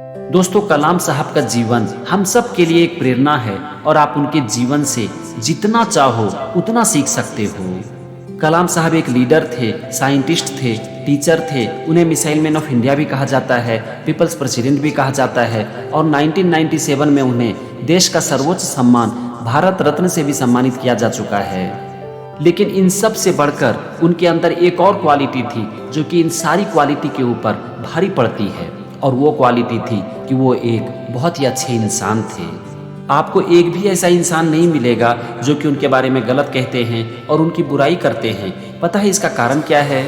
दोस्तों, कलाम साहब का जीवन हम सब के लिए एक प्रेरणा है और आप उनके जीवन से जितना चाहो उतना सीख सकते हो। कलाम साहब एक लीडर थे, साइंटिस्ट थे, टीचर थे। उन्हें मिसाइल मैन ऑफ इंडिया भी कहा जाता है, पीपल्स प्रेसिडेंट भी कहा जाता है और 1997 में उन्हें देश का सर्वोच्च सम्मान भारत रत्न से भी सम्मानित किया जा चुका है। लेकिन इन सब से बढ़कर उनके अंदर एक और क्वालिटी थी जो कि इन सारी क्वालिटी के ऊपर भारी पड़ती है, और वो क्वालिटी थी कि वो एक बहुत ही अच्छे इंसान थे। आपको एक भी ऐसा इंसान नहीं मिलेगा जो कि उनके बारे में गलत कहते हैं और उनकी बुराई करते हैं। पता है इसका कारण क्या है?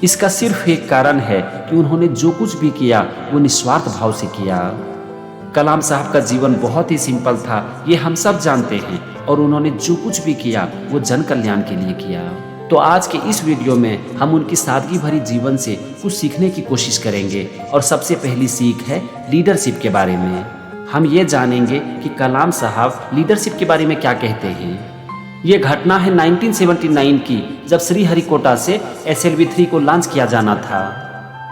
इसका सिर्फ एक कारण है कि उन्होंने जो कुछ भी किया वो निस्वार्थ भाव से किया। कलाम साहब का जीवन बहुत ही सिंपल था, ये हम सब जानते हैं, और उन्होंने जो कुछ भी किया वो जन कल्याण के लिए किया। तो आज के इस वीडियो में हम उनकी सादगी भरी जीवन से कुछ सीखने की कोशिश करेंगे, और सबसे पहली सीख है लीडरशिप के बारे में। हम ये जानेंगे कि कलाम साहब लीडरशिप के बारे में क्या कहते हैं। ये घटना है 1979 की, जब श्रीहरिकोटा से SLV-3 को लॉन्च किया जाना था।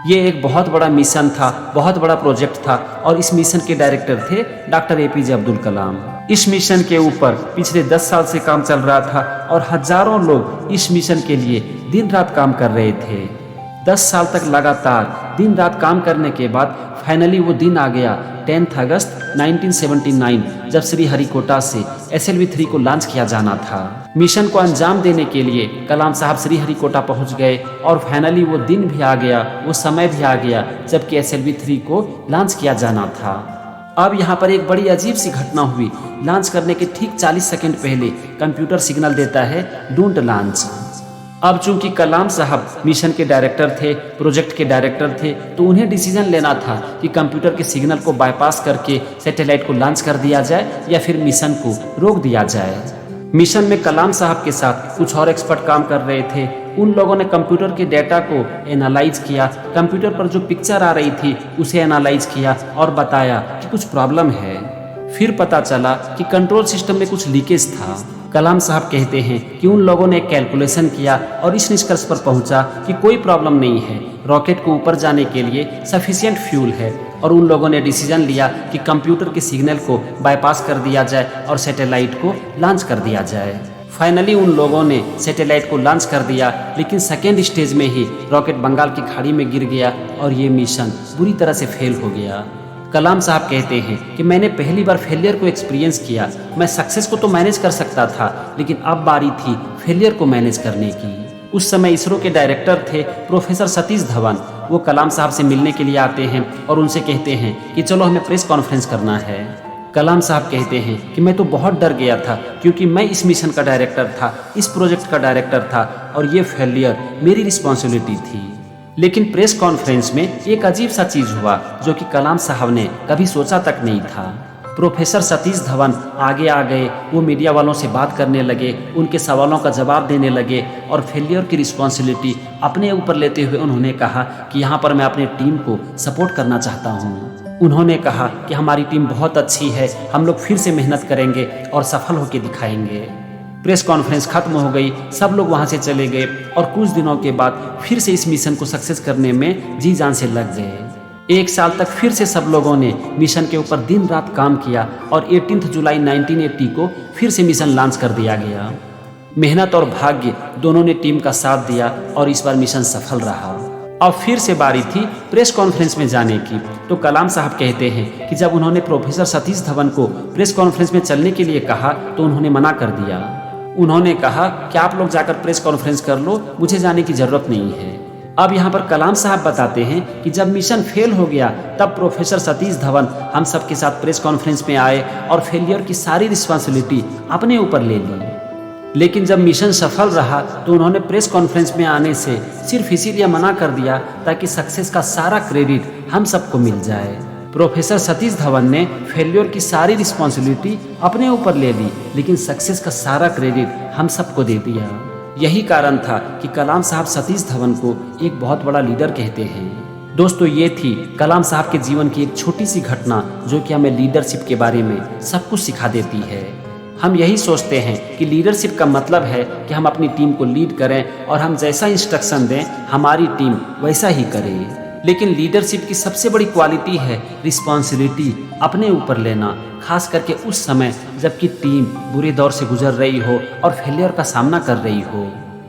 ये एक बहुत बड़ा मिशन था, बहुत बड़ा प्रोजेक्ट था, और इस मिशन के डायरेक्टर थे डॉक्टर APJ अब्दुल कलाम। इस मिशन के ऊपर पिछले 10 साल से काम चल रहा था और हजारों लोग इस मिशन के लिए दिन रात काम कर रहे थे। 10 साल तक लगातार दिन रात काम करने के बाद फाइनली वो दिन आ गया 10 अगस्त 1979, जब श्रीहरिकोटा से SLV-3 को लॉन्च किया जाना था। मिशन को अंजाम देने के लिए कलाम साहब श्रीहरिकोटा पहुंच गए और फाइनली वो दिन भी आ गया, वो समय भी आ गया जबकि SLV-3 को लॉन्च किया जाना था। अब यहाँ पर एक बड़ी अजीब सी घटना हुई। लॉन्च करने के ठीक 40 सेकंड पहले कंप्यूटर सिग्नल देता है डोंट लॉन्च। अब चूंकि कलाम साहब मिशन के डायरेक्टर थे, प्रोजेक्ट के डायरेक्टर थे, तो उन्हें डिसीजन लेना था कि कंप्यूटर के सिग्नल को बाईपास करके सैटेलाइट को लॉन्च कर दिया जाए या फिर मिशन को रोक दिया जाए। मिशन में कलाम साहब के साथ कुछ और एक्सपर्ट काम कर रहे थे। उन लोगों ने कंप्यूटर के डेटा को एनालाइज किया, कंप्यूटर पर जो पिक्चर आ रही थी उसे एनालाइज किया और बताया कि कुछ प्रॉब्लम है। फिर पता चला कि कंट्रोल सिस्टम में कुछ लीकेज था। कलाम साहब कहते हैं कि उन लोगों ने कैलकुलेशन किया और इस निष्कर्ष पर पहुंचा कि कोई प्रॉब्लम नहीं है, रॉकेट को ऊपर जाने के लिए सफिशिएंट फ्यूल है, और उन लोगों ने डिसीजन लिया कि कंप्यूटर के सिग्नल को बाईपास कर दिया जाए और सैटेलाइट को लॉन्च कर दिया जाए। फाइनली उन लोगों ने सैटेलाइट को लॉन्च कर दिया, लेकिन सेकेंड स्टेज में ही रॉकेट बंगाल की खाड़ी में गिर गया और ये मिशन बुरी तरह से फेल हो गया। कलाम साहब कहते हैं कि मैंने पहली बार फेलियर को एक्सपीरियंस किया। मैं सक्सेस को तो मैनेज कर सकता था, लेकिन अब बारी थी फेलियर को मैनेज करने की। उस समय इसरो के डायरेक्टर थे प्रोफेसर सतीश धवन। वो कलाम साहब से मिलने के लिए आते हैं और उनसे कहते हैं कि चलो हमें प्रेस कॉन्फ्रेंस करना है। कलाम साहब कहते हैं कि मैं तो बहुत डर गया था, क्योंकि मैं इस मिशन का डायरेक्टर था, इस प्रोजेक्ट का डायरेक्टर था, और ये फेलियर मेरी रिस्पॉन्सिबिलिटी थी। लेकिन प्रेस कॉन्फ्रेंस में एक अजीब सा चीज हुआ जो कि कलाम साहब ने कभी सोचा तक नहीं था। प्रोफेसर सतीश धवन आगे आ गए, वो मीडिया वालों से बात करने लगे, उनके सवालों का जवाब देने लगे, और फेलियर की रिस्पॉन्सिबिलिटी अपने ऊपर लेते हुए उन्होंने कहा कि यहाँ पर मैं अपने टीम को सपोर्ट करना चाहता हूँ। उन्होंने कहा कि हमारी टीम बहुत अच्छी है, हम लोग फिर से मेहनत करेंगे और सफल होकर दिखाएंगे। प्रेस कॉन्फ्रेंस खत्म हो गई, सब लोग वहाँ से चले गए, और कुछ दिनों के बाद फिर से इस मिशन को सक्सेस करने में जी जान से लग गए। 1 साल तक फिर से सब लोगों ने मिशन के ऊपर दिन रात काम किया, और 18 जुलाई 1980 को फिर से मिशन लॉन्च कर दिया गया। मेहनत और भाग्य दोनों ने टीम का साथ दिया और इस बार मिशन सफल रहा। अब फिर से बारी थी प्रेस कॉन्फ्रेंस में जाने की। तो कलाम साहब कहते हैं कि जब उन्होंने प्रोफेसर सतीश धवन को प्रेस कॉन्फ्रेंस में चलने के लिए कहा तो उन्होंने मना कर दिया। उन्होंने कहा कि आप लोग जाकर प्रेस कॉन्फ्रेंस कर लो, मुझे जाने की जरूरत नहीं है। अब यहाँ पर कलाम साहब बताते हैं कि जब मिशन फेल हो गया तब प्रोफेसर सतीश धवन हम सब के साथ प्रेस कॉन्फ्रेंस में आए और फेलियर की सारी रिस्पॉन्सिबिलिटी अपने ऊपर ले ली। लेकिन जब मिशन सफल रहा तो उन्होंने प्रेस कॉन्फ्रेंस में आने से सिर्फ इसीलिए मना कर दिया ताकि सक्सेस का सारा क्रेडिट हम सबको मिल जाए। प्रोफेसर सतीश धवन ने फेलियर की सारी रिस्पॉन्सिबिलिटी अपने ऊपर ले ली, लेकिन सक्सेस का सारा क्रेडिट हम सबको दे दिया। यही कारण था कि कलाम साहब सतीश धवन को एक बहुत बड़ा लीडर कहते हैं। दोस्तों, ये थी कलाम साहब के जीवन की एक छोटी सी घटना जो कि हमें लीडरशिप के बारे में सब कुछ सिखा देती है। हम यही सोचते हैं कि लीडरशिप का मतलब है कि हम अपनी टीम को लीड करें और हम जैसा इंस्ट्रक्शन दें हमारी टीम वैसा ही करे। लेकिन लीडरशिप की सबसे बड़ी क्वालिटी है रिस्पॉन्सिबिलिटी, अपने ऊपर लेना, खास करके उस समय जबकि टीम बुरे दौर से गुजर रही हो और फेलियर का सामना कर रही हो।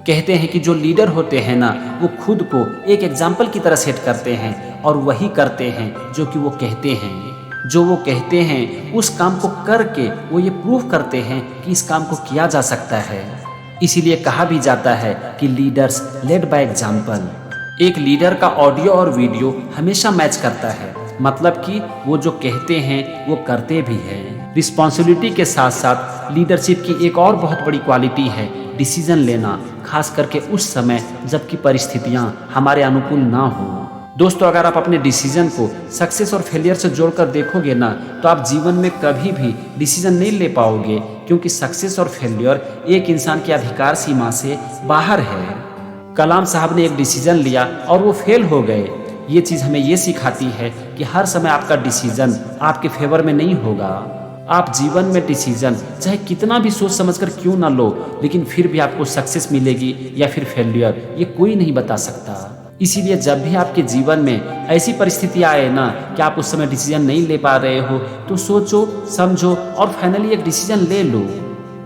कहते हैं कि जो लीडर होते हैं ना, वो खुद को एक एग्जाम्पल की तरह सेट करते हैं और वही करते हैं जो कि वो कहते हैं। जो वो कहते हैं उस काम को करके वो ये प्रूव करते हैं कि इस काम को किया जा सकता है। इसीलिए कहा भी जाता है कि लीडर्स लेड बाय एग्जाम्पल। एक लीडर का ऑडियो और वीडियो हमेशा मैच करता है, मतलब कि वो जो कहते हैं वो करते भी हैं। रिस्पॉन्सिबिलिटी के साथ साथ लीडरशिप की एक और बहुत बड़ी क्वालिटी है डिसीजन लेना, खास करके उस समय जबकि परिस्थितियां हमारे अनुकूल ना हो। दोस्तों, अगर आप अपने डिसीजन को सक्सेस और फेलियर से जोड़कर देखोगे ना, तो आप जीवन में कभी भी डिसीजन नहीं ले पाओगे, क्योंकि सक्सेस और फेलियर एक इंसान की अधिकार सीमा से बाहर है। कलाम साहब ने एक डिसीजन लिया और वो फेल हो गए। ये चीज़ हमें ये सिखाती है कि हर समय आपका डिसीजन आपके फेवर में नहीं होगा। आप जीवन में डिसीजन चाहे कितना भी सोच समझकर क्यों ना लो, लेकिन फिर भी आपको सक्सेस मिलेगी या फिर फेलियर, ये कोई नहीं बता सकता। इसीलिए जब भी आपके जीवन में ऐसी परिस्थितियां आए ना कि आप उस समय डिसीजन नहीं ले पा रहे हो, तो सोचो, समझो और फाइनली एक डिसीजन ले लो।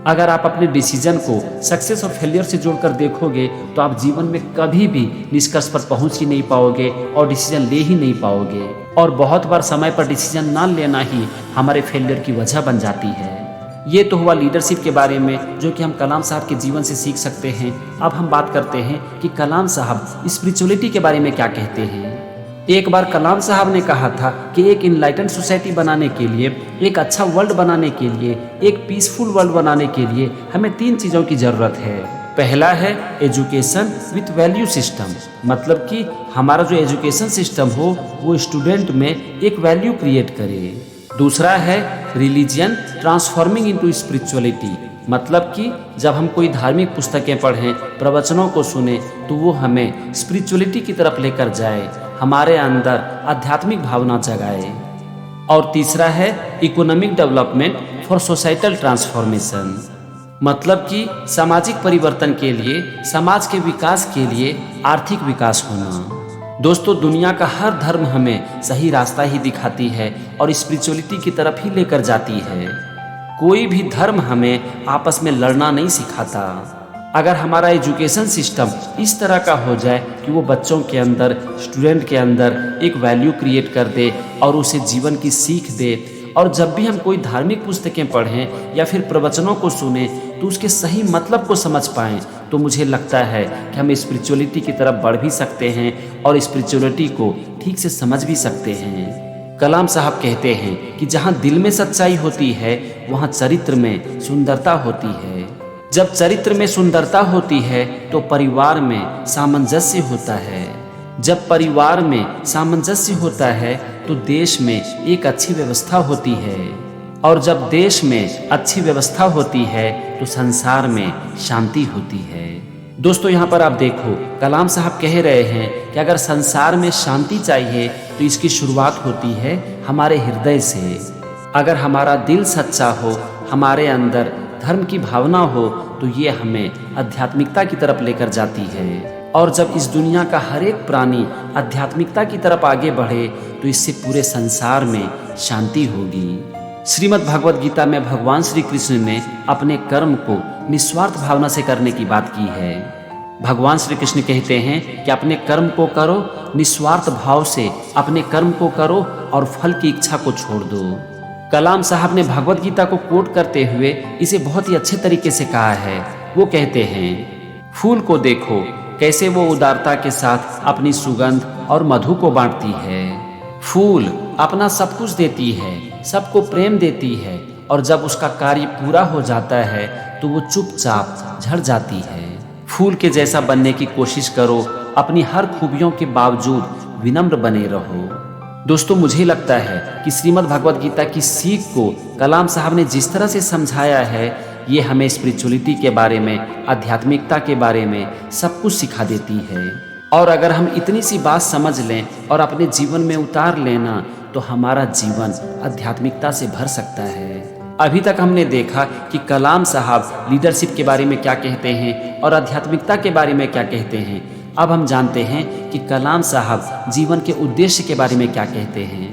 अगर आप अपने डिसीजन को सक्सेस और फेलियर से जोड़कर देखोगे, तो आप जीवन में कभी भी निष्कर्ष पर पहुंच ही नहीं पाओगे और डिसीजन ले ही नहीं पाओगे। और बहुत बार समय पर डिसीजन ना लेना ही हमारे फेलियर की वजह बन जाती है। ये तो हुआ लीडरशिप के बारे में, जो कि हम कलाम साहब के जीवन से सीख सकते हैं। अब हम बात करते हैं कि कलाम साहब स्पिरिचुअलिटी के बारे में क्या कहते हैं। एक बार कलाम साहब ने कहा था कि एक इनलाइटेंड सोसाइटी बनाने के लिए, एक अच्छा वर्ल्ड बनाने के लिए, एक पीसफुल वर्ल्ड बनाने के लिए हमें 3 चीज़ों की ज़रूरत है। पहला है एजुकेशन विथ वैल्यू सिस्टम, मतलब कि हमारा जो एजुकेशन सिस्टम हो वो स्टूडेंट में एक वैल्यू क्रिएट करे। दूसरा है रिलीजियन ट्रांसफॉर्मिंग इनटू स्पिरिचुअलिटी, मतलब कि जब हम कोई धार्मिक पुस्तकें पढ़ें, प्रवचनों को सुने, तो वो हमें स्पिरिचुअलिटी की तरफ लेकर जाए, हमारे अंदर आध्यात्मिक भावना जगाए। और तीसरा है economic development for societal transformation, मतलब कि सामाजिक परिवर्तन के लिए, समाज के विकास के लिए आर्थिक विकास होना। दोस्तों, दुनिया का हर धर्म हमें सही रास्ता ही दिखाती है और स्पिरिचुअलिटी की तरफ ही लेकर जाती है। कोई भी धर्म हमें आपस में लड़ना नहीं सिखाता। अगर हमारा एजुकेशन सिस्टम इस तरह का हो जाए कि वो बच्चों के अंदर, स्टूडेंट के अंदर एक वैल्यू क्रिएट कर दे और उसे जीवन की सीख दे, और जब भी हम कोई धार्मिक पुस्तकें पढ़ें या फिर प्रवचनों को सुने तो उसके सही मतलब को समझ पाएं, तो मुझे लगता है कि हम स्पिरिचुअलिटी की तरफ बढ़ भी सकते हैं और स्पिरिचुअलिटी को ठीक से समझ भी सकते हैं। कलाम साहब कहते हैं कि जहाँ दिल में सच्चाई होती है वहाँ चरित्र में सुंदरता होती है। जब चरित्र में सुंदरता होती है तो परिवार में सामंजस्य होता है। जब परिवार में सामंजस्य होता है तो देश में एक अच्छी व्यवस्था होती है, और जब देश में अच्छी व्यवस्था होती है तो संसार में शांति होती है। दोस्तों, यहाँ पर आप देखो, कलाम साहब कह रहे हैं कि अगर संसार में शांति चाहिए तो इसकी शुरुआत होती है हमारे हृदय से। अगर हमारा दिल सच्चा हो, हमारे अंदर धर्म की भावना हो, तो ये हमें आध्यात्मिकता की तरफ लेकर जाती है। और जब इस दुनिया का हर एक प्राणी आध्यात्मिकता की तरफ आगे बढ़े तो इससे पूरे संसार में शांति होगी। श्रीमद् भगवद गीता में भगवान श्री कृष्ण ने अपने कर्म को निस्वार्थ भावना से करने की बात की है। भगवान श्री कृष्ण कहते हैं कि अपने कर्म को करो, निस्वार्थ भाव से अपने कर्म को करो और फल की इच्छा को छोड़ दो। कलाम साहब ने भगवद गीता को कोट करते हुए इसे बहुत ही अच्छे तरीके से कहा है। वो कहते हैं, फूल को देखो कैसे वो उदारता के साथ अपनी सुगंध और मधु को बांटती है। फूल अपना सब कुछ देती है, सबको प्रेम देती है, और जब उसका कार्य पूरा हो जाता है तो वो चुपचाप झड़ जाती है। फूल के जैसा बनने की कोशिश करो, अपनी हर खूबियों के बावजूद विनम्र बने रहो। दोस्तों, मुझे लगता है कि श्रीमद् भगवद गीता की सीख को कलाम साहब ने जिस तरह से समझाया है, ये हमें स्पिरिचुअलिटी के बारे में, आध्यात्मिकता के बारे में सब कुछ सिखा देती है। और अगर हम इतनी सी बात समझ लें और अपने जीवन में उतार लेना, तो हमारा जीवन आध्यात्मिकता से भर सकता है। अभी तक हमने देखा कि कलाम साहब लीडरशिप के बारे में क्या कहते हैं और आध्यात्मिकता के बारे में क्या कहते हैं। अब हम जानते हैं कि कलाम साहब जीवन के उद्देश्य के बारे में क्या कहते हैं।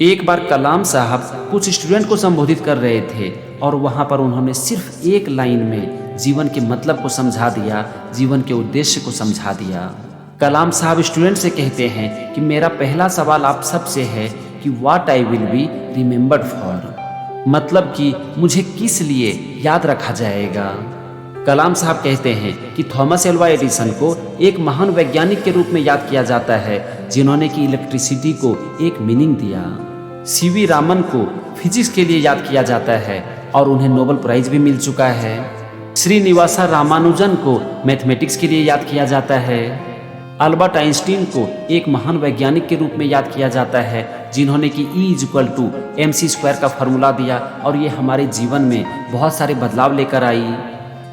एक बार कलाम साहब कुछ स्टूडेंट को संबोधित कर रहे थे और वहाँ पर उन्होंने सिर्फ एक लाइन में जीवन के मतलब को समझा दिया, जीवन के उद्देश्य को समझा दिया। कलाम साहब स्टूडेंट से कहते हैं कि मेरा पहला सवाल आप सबसे है कि what I will be remembered for, मतलब कि मुझे किस लिए याद रखा जाएगा। कलाम साहब कहते हैं कि थॉमस एल्वा एडिसन को एक महान वैज्ञानिक के रूप में याद किया जाता है जिन्होंने कि इलेक्ट्रिसिटी को एक मीनिंग दिया। सीवी रामन को फिजिक्स के लिए याद किया जाता है और उन्हें नोबेल प्राइज भी मिल चुका है। श्रीनिवासा रामानुजन को मैथमेटिक्स के लिए याद किया जाता है। अल्बर्ट आइंस्टीन को एक महान वैज्ञानिक के रूप में याद किया जाता है जिन्होंने कि E=mc² का फॉर्मूला दिया और ये हमारे जीवन में बहुत सारे बदलाव लेकर आई।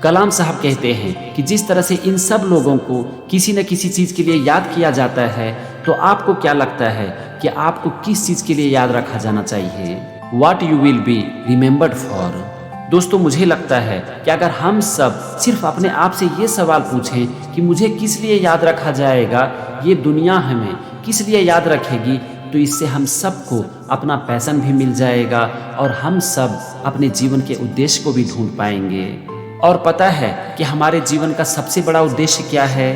कलाम साहब कहते हैं कि जिस तरह से इन सब लोगों को किसी न किसी चीज़ के लिए याद किया जाता है, तो आपको क्या लगता है कि आपको किस चीज़ के लिए याद रखा जाना चाहिए? What you will be remembered for. दोस्तों, मुझे लगता है कि अगर हम सब सिर्फ अपने आप से ये सवाल पूछें कि मुझे किस लिए याद रखा जाएगा, ये दुनिया हमें किस लिए याद रखेगी, तो इससे हम सबको अपना पैशन भी मिल जाएगा और हम सब अपने जीवन के उद्देश्य को भी ढूंढ पाएंगे। और पता है कि हमारे जीवन का सबसे बड़ा उद्देश्य क्या है?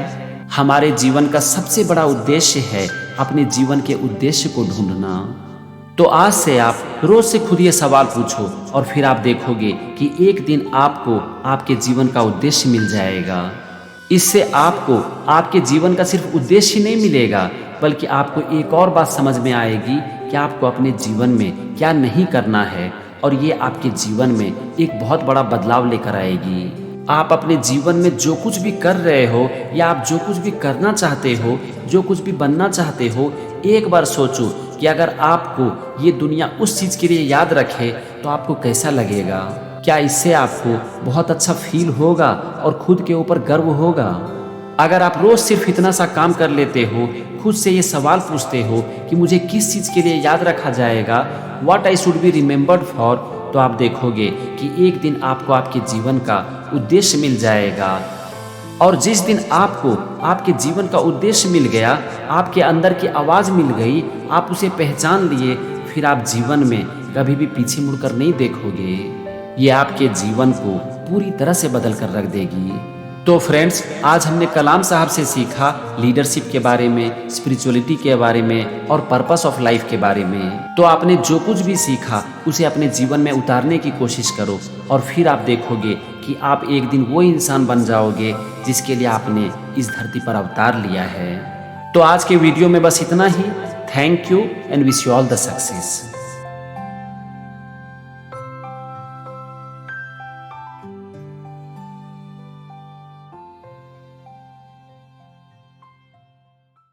हमारे जीवन का सबसे बड़ा उद्देश्य है अपने जीवन के उद्देश्य को ढूंढना। तो आज से आप रोज से खुद ये सवाल पूछो और फिर आप देखोगे कि एक दिन आपको आपके जीवन का उद्देश्य मिल जाएगा। इससे आपको आपके जीवन का सिर्फ उद्देश्य नहीं मिलेगा, बल्कि आपको एक और बात समझ में आएगी कि आपको अपने जीवन में क्या नहीं करना है, और ये आपके जीवन में एक बहुत बड़ा बदलाव लेकर आएगी। आप अपने जीवन में जो कुछ भी कर रहे हो या आप जो कुछ भी करना चाहते हो, जो कुछ भी बनना चाहते हो, एक बार सोचो कि अगर आपको ये दुनिया उस चीज़ के लिए याद रखे तो आपको कैसा लगेगा। क्या इससे आपको बहुत अच्छा फील होगा और खुद के ऊपर गर्व होगा? अगर आप रोज सिर्फ इतना सा काम कर लेते हो, खुद से ये सवाल पूछते हो कि मुझे किस चीज़ के लिए याद रखा जाएगा, what I should be remembered for, तो आप देखोगे कि एक दिन आपको आपके जीवन का उद्देश्य मिल जाएगा। और जिस दिन आपको आपके जीवन का उद्देश्य मिल गया, आपके अंदर की आवाज़ मिल गई, आप उसे पहचान लिए, फिर आप जीवन में कभी भी पीछे मुड़कर नहीं देखोगे। ये आपके जीवन को पूरी तरह से बदल कर रख देगी। तो फ्रेंड्स, आज हमने कलाम साहब से सीखा लीडरशिप के बारे में, स्पिरिचुअलिटी के बारे में और पर्पस ऑफ लाइफ के बारे में। तो आपने जो कुछ भी सीखा उसे अपने जीवन में उतारने की कोशिश करो और फिर आप देखोगे कि आप एक दिन वो इंसान बन जाओगे जिसके लिए आपने इस धरती पर अवतार लिया है। तो आज के वीडियो में बस इतना ही। Thank you and wish you all the success.